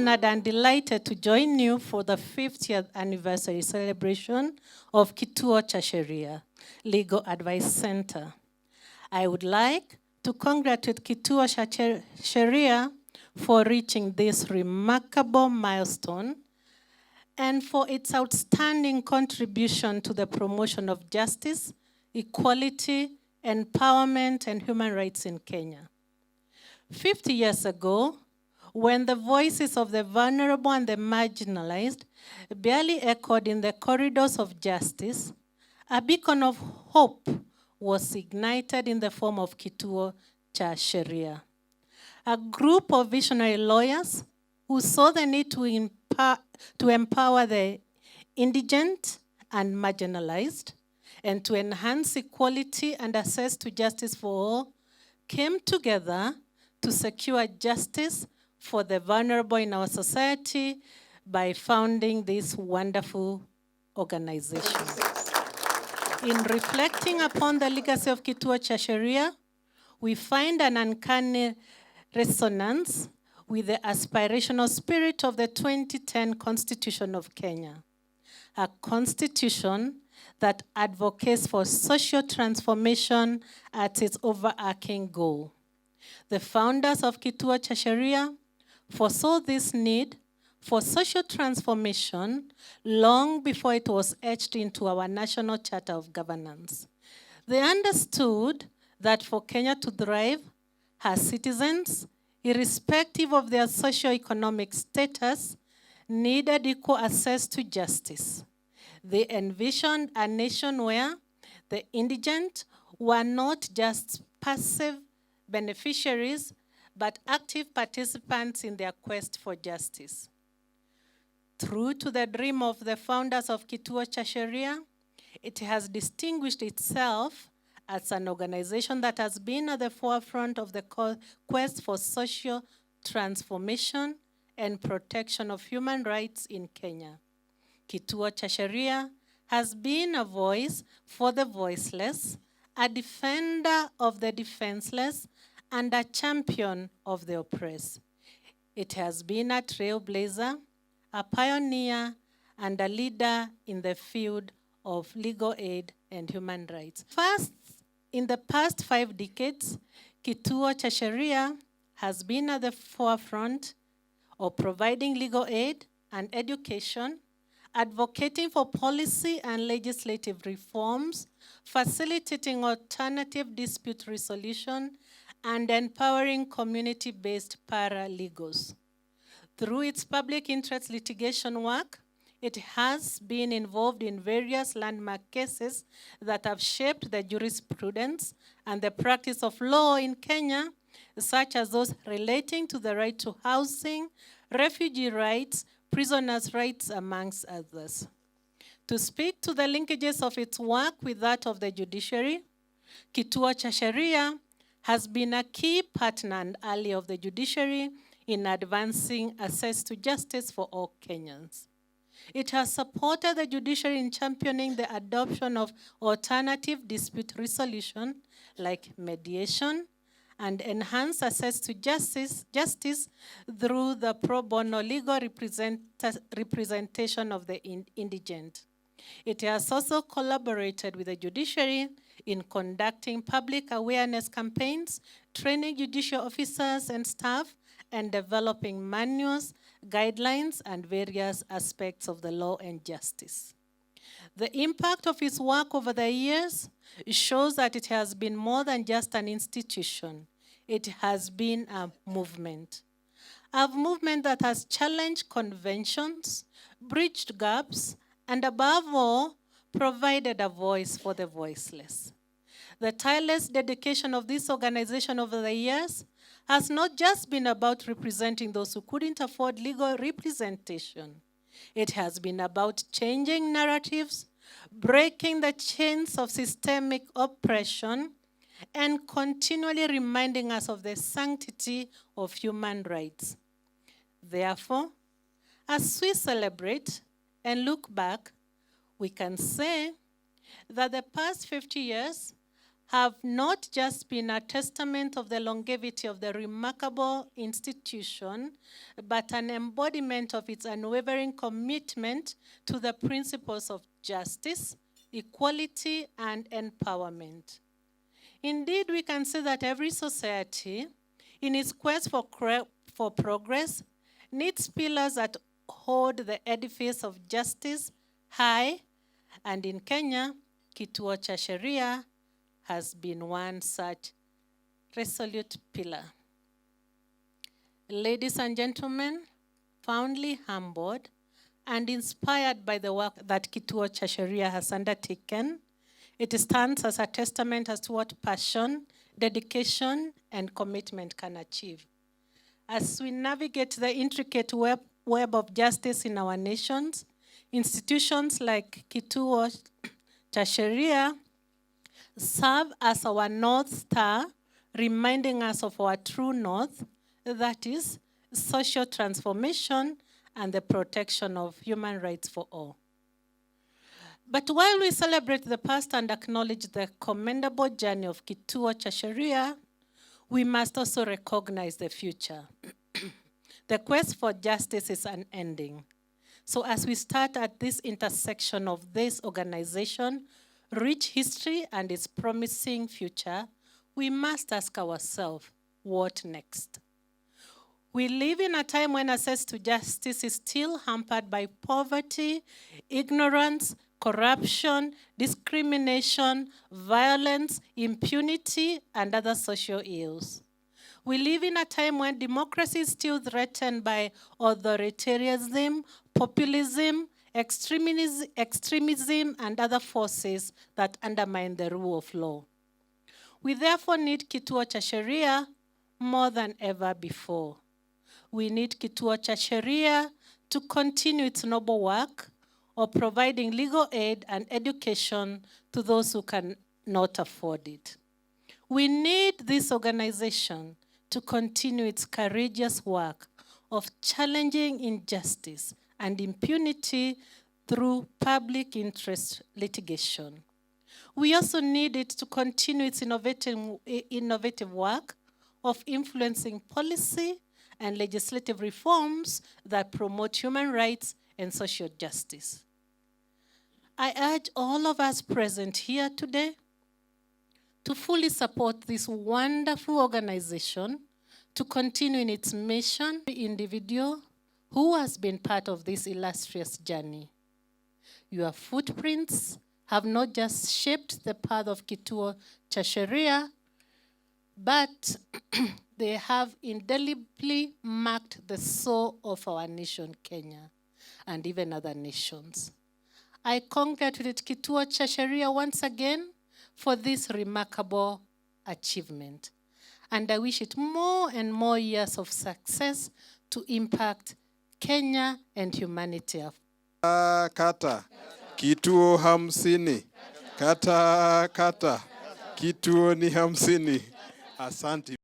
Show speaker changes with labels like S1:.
S1: Honored and delighted to join you for the 50th anniversary celebration of Kituo Cha Sheria, Legal Advice Center. I would like to congratulate Kituo Cha Sheria for reaching this remarkable milestone and for its outstanding contribution to the promotion of justice, equality, empowerment, and human rights in Kenya. 50 years ago, when the voices of the vulnerable and the marginalized barely echoed in the corridors of justice, a beacon of hope was ignited in the form of Kituo Cha Sheria, a group of visionary lawyers who saw the need to empower the indigent and marginalized and to enhance equality and access to justice for all, came together to secure justice for the vulnerable in our society by founding this wonderful organization. In reflecting upon the legacy of Kituo Cha Sheria, we find an uncanny resonance with the aspirational spirit of the 2010 Constitution of Kenya, a constitution that advocates for social transformation as its overarching goal. The founders of Kituo Cha Sheria foresaw this need for social transformation long before it was etched into our National Charter of Governance. They understood that for Kenya to thrive, her citizens, irrespective of their socio-economic status, needed equal access to justice. They envisioned a nation where the indigent were not just passive beneficiaries, but active participants in their quest for justice. True to the dream of the founders of Kituo Cha Sheria, it has distinguished itself as an organization that has been at the forefront of the quest for social transformation and protection of human rights in Kenya. Kituo Cha Sheria has been a voice for the voiceless, a defender of the defenseless, and a champion of the oppressed. It has been a trailblazer, a pioneer, and a leader in the field of legal aid and human rights. First, in the past 5 decades, Kituo Cha Sheria has been at the forefront of providing legal aid and education, advocating for policy and legislative reforms, facilitating alternative dispute resolution, and empowering community-based paralegals. Through its public interest litigation work, it has been involved in various landmark cases that have shaped the jurisprudence and the practice of law in Kenya, such as those relating to the right to housing, refugee rights, prisoners' rights, amongst others. To speak to the linkages of its work with that of the judiciary, Kituo Cha Sheria has been a key partner and ally of the judiciary in advancing access to justice for all Kenyans. It has supported the judiciary in championing the adoption of alternative dispute resolution, like mediation, and enhanced access to justice through the pro bono legal representation of the indigent. It has also collaborated with the judiciary in conducting public awareness campaigns, training judicial officers and staff, and developing manuals, guidelines, and various aspects of the law and justice. The impact of its work over the years shows that it has been more than just an institution. It has been a movement that has challenged conventions, bridged gaps, and above all, provided a voice for the voiceless. The tireless dedication of this organization over the years has not just been about representing those who couldn't afford legal representation. It has been about changing narratives, breaking the chains of systemic oppression, and continually reminding us of the sanctity of human rights. Therefore, as we celebrate and look back, we can say that the past 50 years have not just been a testament of the longevity of the remarkable institution, but an embodiment of its unwavering commitment to the principles of justice, equality, and empowerment. Indeed, we can say that every society, in its quest for progress, needs pillars that hold the edifice of justice high, and in Kenya, Kituo Cha Sheria has been one such resolute pillar. Ladies and gentlemen, profoundly humbled and inspired by the work that Kituo Cha Sheria has undertaken, it stands as a testament as to what passion, dedication, and commitment can achieve. As we navigate the intricate web of justice in our nations, institutions like Kituo Cha Sheria serve as our North Star, reminding us of our true north, that is, social transformation and the protection of human rights for all. But while we celebrate the past and acknowledge the commendable journey of Kituo Cha Sheria, we must also recognize the future. The quest for justice is unending. So as we start at this intersection of this organization, rich history and its promising future, we must ask ourselves, what next? We live in a time when access to justice is still hampered by poverty, ignorance, corruption, discrimination, violence, impunity, and other social ills. We live in a time when democracy is still threatened by authoritarianism, populism, extremism, and other forces that undermine the rule of law. We therefore need Kituo Cha Sheria more than ever before. We need Kituo Cha Sheria to continue its noble work of providing legal aid and education to those who cannot afford it. We need this organization to continue its courageous work of challenging injustice and impunity through public interest litigation. We also need it to continue its innovative work of influencing policy and legislative reforms that promote human rights and social justice. I urge all of us present here today to fully support this wonderful organization to continue in its mission. The individual who has been part of this illustrious journey. Your footprints have not just shaped the path of Kituo Cha Sheria, but they have indelibly marked the soul of our nation, Kenya, and even other nations. I congratulate Kituo Cha Sheria once again for this remarkable achievement. And I wish it more and more years of success to impact Kenya and humanity.
S2: Kata. Kituo 50. Kata. Kituo ni 50. Asante.